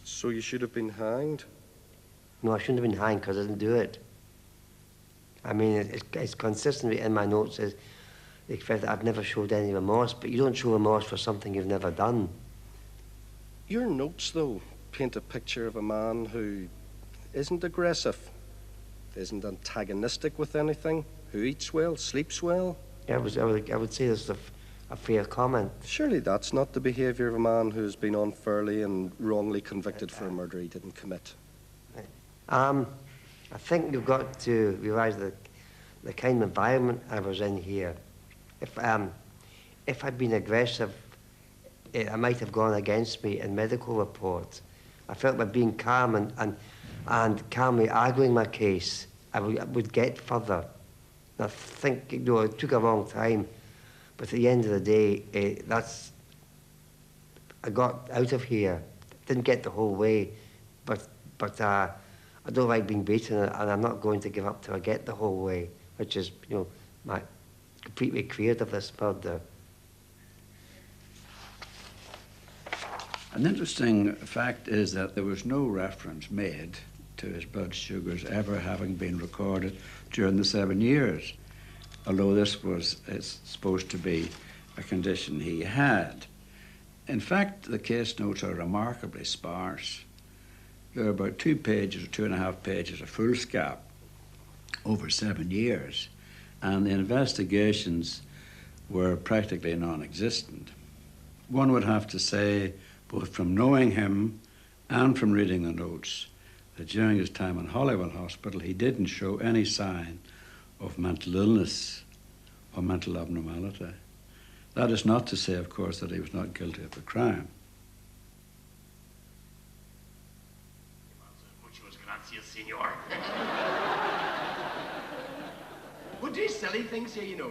Speaker 1: So you should have been hanged?
Speaker 21: No, I shouldn't have been hanged because I didn't do it. I mean, it's consistently in my notes is the fact that I've never showed any remorse, but you don't show remorse for something you've never done.
Speaker 1: Your notes, though, paint a picture of a man who isn't aggressive, isn't antagonistic with anything, who eats well, sleeps well.
Speaker 21: Yeah, I would say this is a fair comment.
Speaker 1: Surely that's not the behaviour of a man who's been unfairly and wrongly convicted for a murder he didn't commit.
Speaker 21: I think you've got to realise the kind of environment I was in here. If I'd been aggressive, it might have gone against me in medical reports. I felt by being calm and calmly arguing my case, I would get further. And I think, it took a long time, but at the end of the day, I got out of here. Didn't get the whole way, but I don't like being beaten, and I'm not going to give up till I get the whole way, which is, my completely cleared of this murder.
Speaker 4: An interesting fact is that there was no reference made to his blood sugars ever having been recorded during the 7 years, although it's supposed to be a condition he had. In fact, the case notes are remarkably sparse. There are about 2 pages or 2.5 pages of foolscap over 7 years, and the investigations were practically non-existent. One would have to say, both from knowing him and from reading the notes, that during his time in Holywell Hospital, he didn't show any sign of mental illness or mental abnormality. That is not to say, of course, that he was not guilty of a crime.
Speaker 22: Silly things here,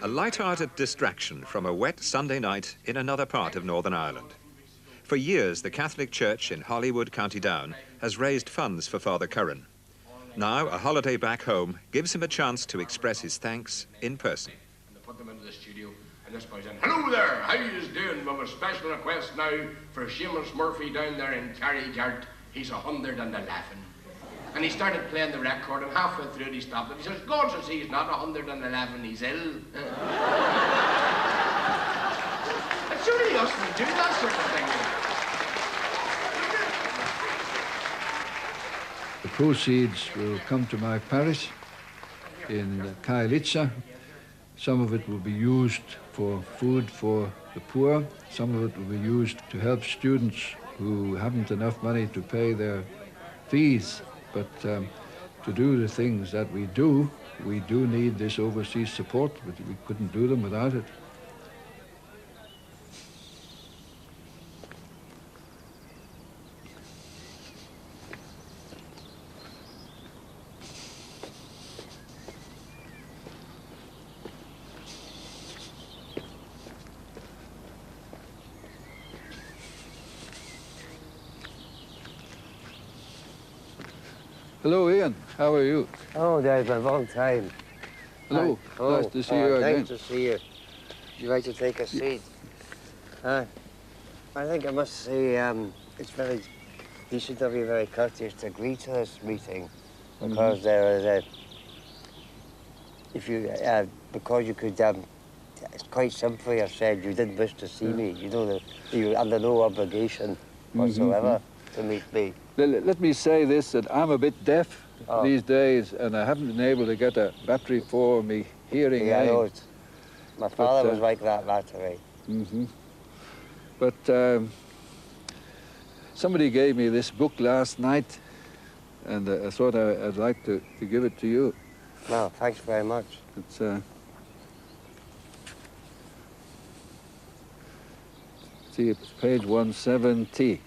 Speaker 3: A light-hearted distraction from a wet Sunday night in another part of Northern Ireland. For years, the Catholic Church in Holywood, County Down, has raised funds for Father Curran. Now, a holiday back home gives him a chance to express his thanks in person.
Speaker 22: And put them into the studio, and this boy's in, hello there, how yous doing? We have a special request now for Seamus Murphy down there in Carrygart. He's 111. And he started playing the record, and halfway through he stopped, and he says, God says he's not 111, he's ill. And surely us would do that sort of thing.
Speaker 10: The proceeds will come to my parish in Kailicha. Some of it will be used for food for the poor. Some of it will be used to help students who haven't enough money to pay their fees. But to do the things that we do need this overseas support, but we couldn't do them without it. Hello, Ian. How are you?
Speaker 21: Oh, there's been a long time.
Speaker 10: Hello. Nice to see you again.
Speaker 21: Nice to see you. You like to take a seat? I think I must say it's very decent of you, very courteous to agree to this meeting, because there is a. Because you could. It's quite simply, I said you didn't wish to see me. You were under no obligation whatsoever to meet me.
Speaker 10: Let me say this, that I'm a bit deaf these days, and I haven't been able to get a battery for me hearing aid.
Speaker 21: I know it. My father was like that battery.
Speaker 10: But somebody gave me this book last night, and I thought I'd like to give it to you.
Speaker 21: No, thanks very much.
Speaker 10: It's see, it's page 170.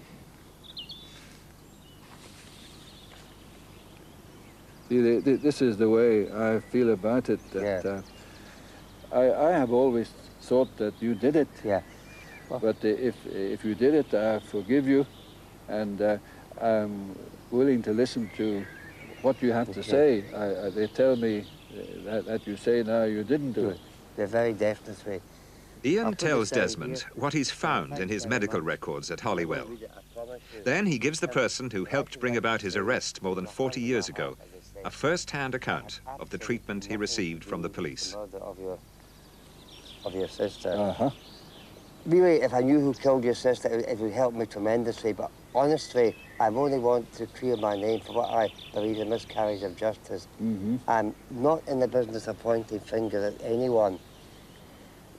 Speaker 10: See, this is the way I feel about it. That I have always thought that you did it.
Speaker 21: Yeah.
Speaker 10: But if you did it, I forgive you, and I'm willing to listen to what you have to say. They tell me that you say now you didn't do it.
Speaker 21: They're very definitely.
Speaker 3: Ian tells Desmond what he's found in his medical records at Holywell. Then he gives the person who helped bring about his arrest more than 40 years ago a first-hand account of the treatment he received from the police.
Speaker 21: Of your sister. Really, if I knew who killed your sister, it would help me tremendously, but honestly, I only want to clear my name for what I believe is a miscarriage of justice. I'm not in the business of pointing fingers at anyone,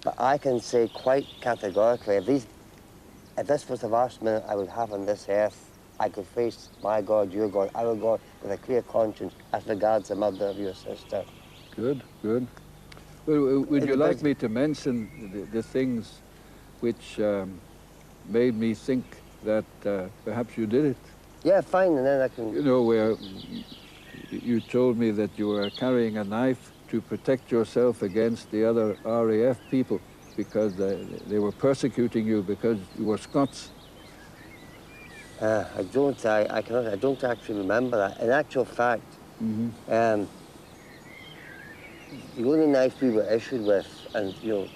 Speaker 21: but I can say quite categorically, if this was the last minute I would have on this earth, I could face my God, your God, our God, with a clear conscience as regards the murder of your sister.
Speaker 10: Good, good. Well, would you like me to mention the things which made me think that perhaps you did it?
Speaker 21: Yeah, fine, and then I can...
Speaker 10: You know, where you told me that you were carrying a knife to protect yourself against the other RAF people because they were persecuting you because you were Scots.
Speaker 21: I don't actually remember that. In actual fact, the only knife we were issued with, and you know,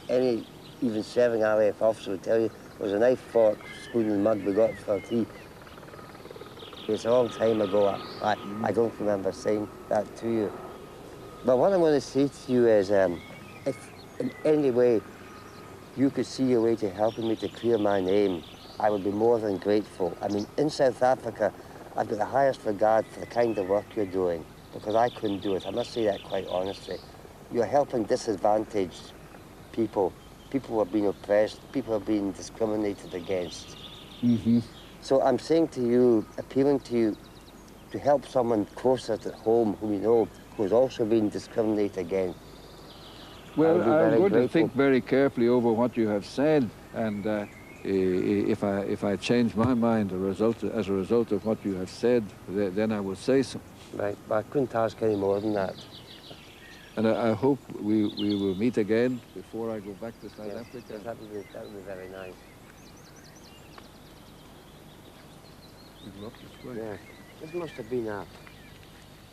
Speaker 21: any even serving RAF officer would tell you, was a knife, fork, spoon and mug we got for tea. It's a long time ago. I don't remember saying that to you. But what I'm going to say to you is, if in any way you could see a way to helping me to clear my name, I would be more than grateful. I mean, in South Africa, I've got the highest regard for the kind of work you're doing, because I couldn't do it. I must say that quite honestly. You're helping disadvantaged people. People who are being oppressed, people who are being discriminated against. So I'm saying to you, appealing to you, to help someone closer to home whom you know who is also being discriminated against.
Speaker 10: Well, I'm going to think very carefully over what you have said, and if I change my mind as a result of what you have said, then I will say so.
Speaker 21: Right, but I couldn't ask any more than that.
Speaker 10: And I hope we will meet again before I go back to South Africa.
Speaker 21: Yes, that would be very nice.
Speaker 10: Good luck this way.
Speaker 21: Yeah, this must have been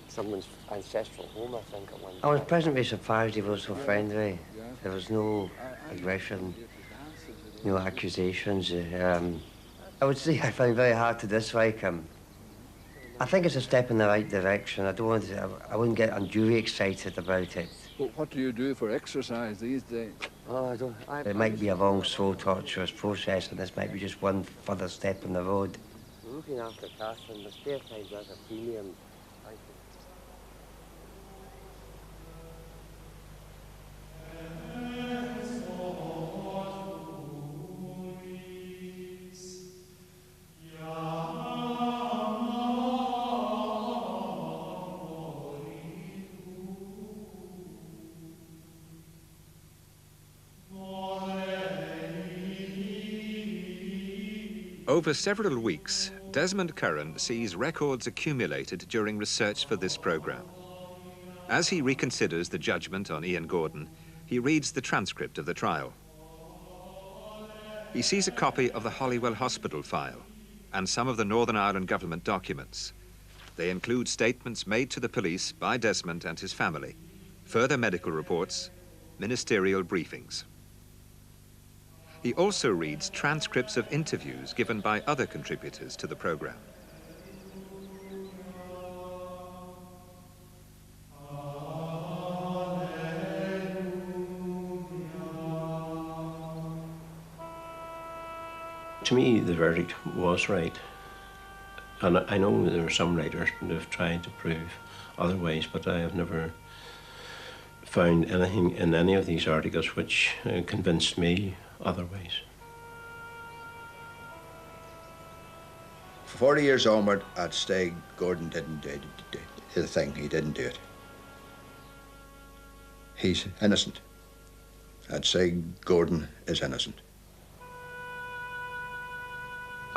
Speaker 21: someone's ancestral home, I think, at one time. I was presently surprised he was so friendly. There was no aggression, no accusations. I would say I find it very hard to dislike him. I think it's a step in the right direction. I wouldn't get unduly excited about it.
Speaker 10: Well, what do you do for exercise these days?
Speaker 21: Oh, I don't... It might be a long, slow, torturous process, and this might be just one further step on the road. Looking after Catherine, the spare time has a premium.
Speaker 3: Over several weeks, Desmond Curran sees records accumulated during research for this program. As he reconsiders the judgment on Iain Gordon, he reads the transcript of the trial. He sees a copy of the Holywell Hospital file and some of the Northern Ireland government documents. They include statements made to the police by Desmond and his family, further medical reports, ministerial briefings. He also reads transcripts of interviews given by other contributors to the program.
Speaker 5: To me, the verdict was right. And I know there are some writers who have tried to prove otherwise, but I have never found anything in any of these articles which convinced me otherwise.
Speaker 9: For 40 years onward, I'd say Gordon didn't do the thing. He didn't do it. He's innocent. I'd say Gordon is innocent.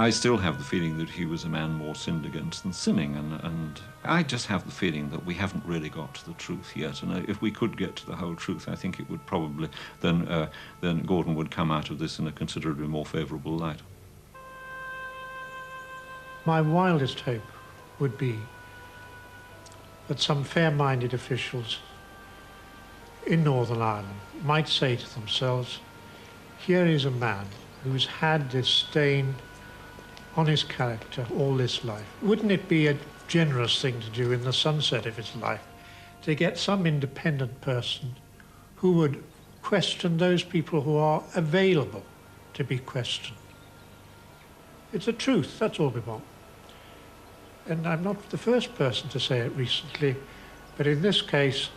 Speaker 23: I still have the feeling that he was a man more sinned against than sinning, and I just have the feeling that we haven't really got to the truth yet. And if we could get to the whole truth, I think it would probably, then Gordon would come out of this in a considerably more favourable light.
Speaker 14: My wildest hope would be that some fair-minded officials in Northern Ireland might say to themselves, here is a man who's had this stain on his character all this life. Wouldn't it be a generous thing to do in the sunset of his life to get some independent person who would question those people who are available to be questioned? It's the truth, that's all we want. And I'm not the first person to say it recently, but in this case,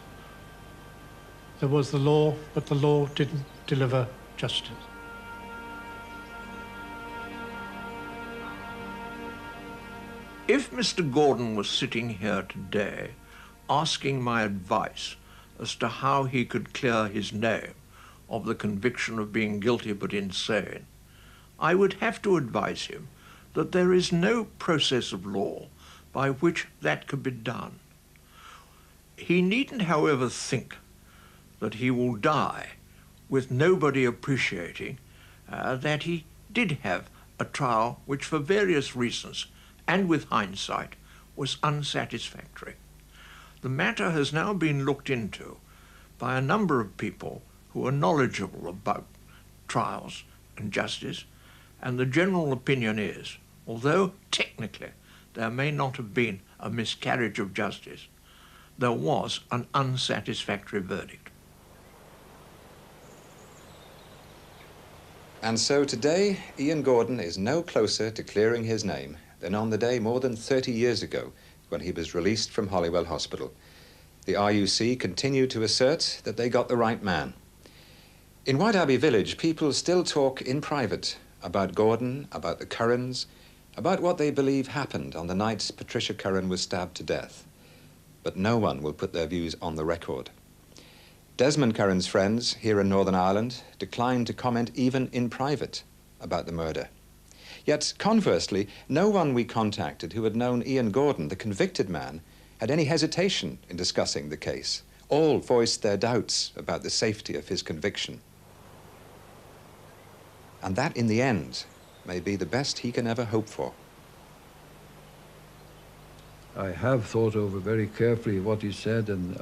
Speaker 14: there was the law, but the law didn't deliver justice.
Speaker 2: If Mr. Gordon was sitting here today asking my advice as to how he could clear his name of the conviction of being guilty but insane, I would have to advise him that there is no process of law by which that could be done. He needn't, however, think that he will die with nobody appreciating that he did have a trial which, for various reasons, and with hindsight, was unsatisfactory. The matter has now been looked into by a number of people who are knowledgeable about trials and justice, and the general opinion is, although technically there may not have been a miscarriage of justice, there was an unsatisfactory verdict.
Speaker 3: And so today, Iain Gordon is no closer to clearing his name than on the day more than 30 years ago when he was released from Holywell Hospital. The RUC continued to assert that they got the right man. In White Abbey Village, people still talk in private about Gordon, about the Currans, about what they believe happened on the night Patricia Curran was stabbed to death. But no one will put their views on the record. Desmond Curran's friends here in Northern Ireland declined to comment even in private about the murder. Yet, conversely, no one we contacted who had known Iain Gordon, the convicted man, had any hesitation in discussing the case. All voiced their doubts about the safety of his conviction. And that, in the end, may be the best he can ever hope for.
Speaker 10: I have thought over very carefully what he said, and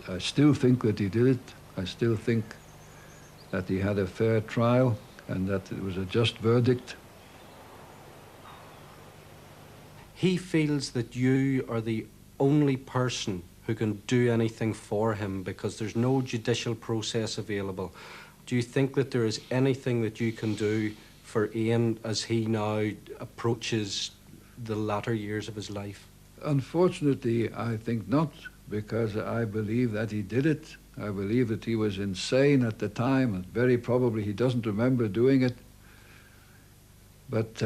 Speaker 10: I still think that he did it. I still think that he had a fair trial and that it was a just verdict.
Speaker 8: He feels that you are the only person who can do anything for him because there's no judicial process available. Do you think that there is anything that you can do for Iain as he now approaches the latter years of his life?
Speaker 10: Unfortunately, I think not, because I believe that he did it. I believe that he was insane at the time, and very probably he doesn't remember doing it. But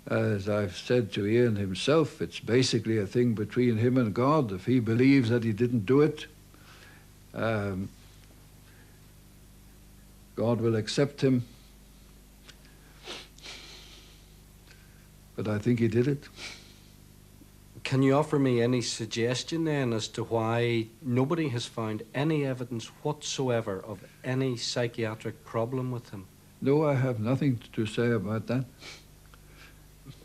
Speaker 10: as I've said to Iain himself, it's basically a thing between him and God. If he believes that he didn't do it, God will accept him. But I think he did it.
Speaker 8: Can you offer me any suggestion then as to why nobody has found any evidence whatsoever of any psychiatric problem with him?
Speaker 10: No, I have nothing to say about that.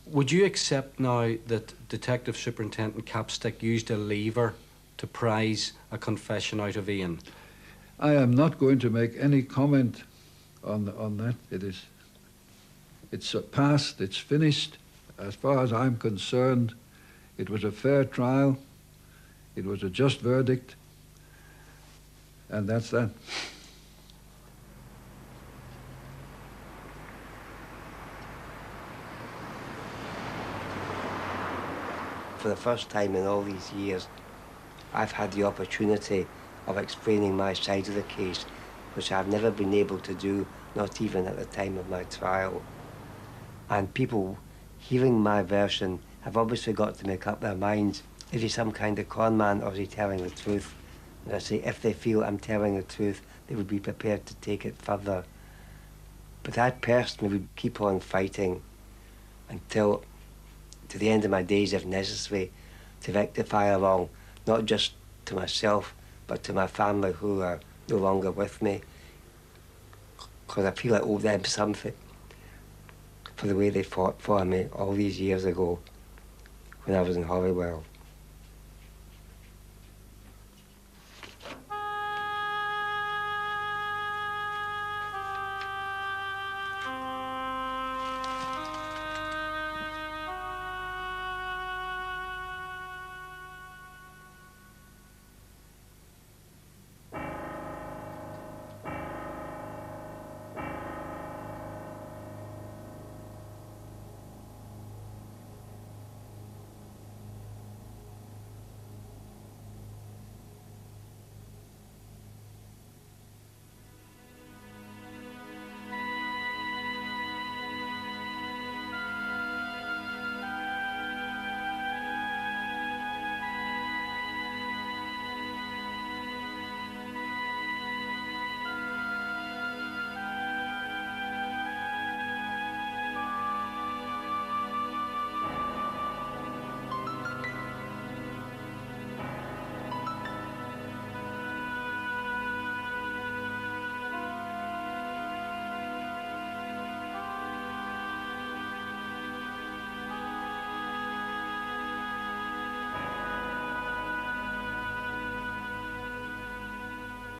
Speaker 8: Would you accept now that Detective Superintendent Capstick used a lever to prise a confession out of Iain?
Speaker 10: I am not going to make any comment on that. It's past, it's finished. As far as I'm concerned, it was a fair trial, it was a just verdict, and that's that.
Speaker 21: For the first time in all these years, I've had the opportunity of explaining my side of the case, which I've never been able to do, not even at the time of my trial. And people hearing my version have obviously got to make up their minds. Is he some kind of con man, or is he telling the truth? And I say, if they feel I'm telling the truth, they would be prepared to take it further. But I personally would keep on fighting until, to the end of my days, if necessary, to rectify a wrong, not just to myself, but to my family who are no longer with me. Because I feel I owe them something. for the way they fought for me all these years ago when I was in Holywell.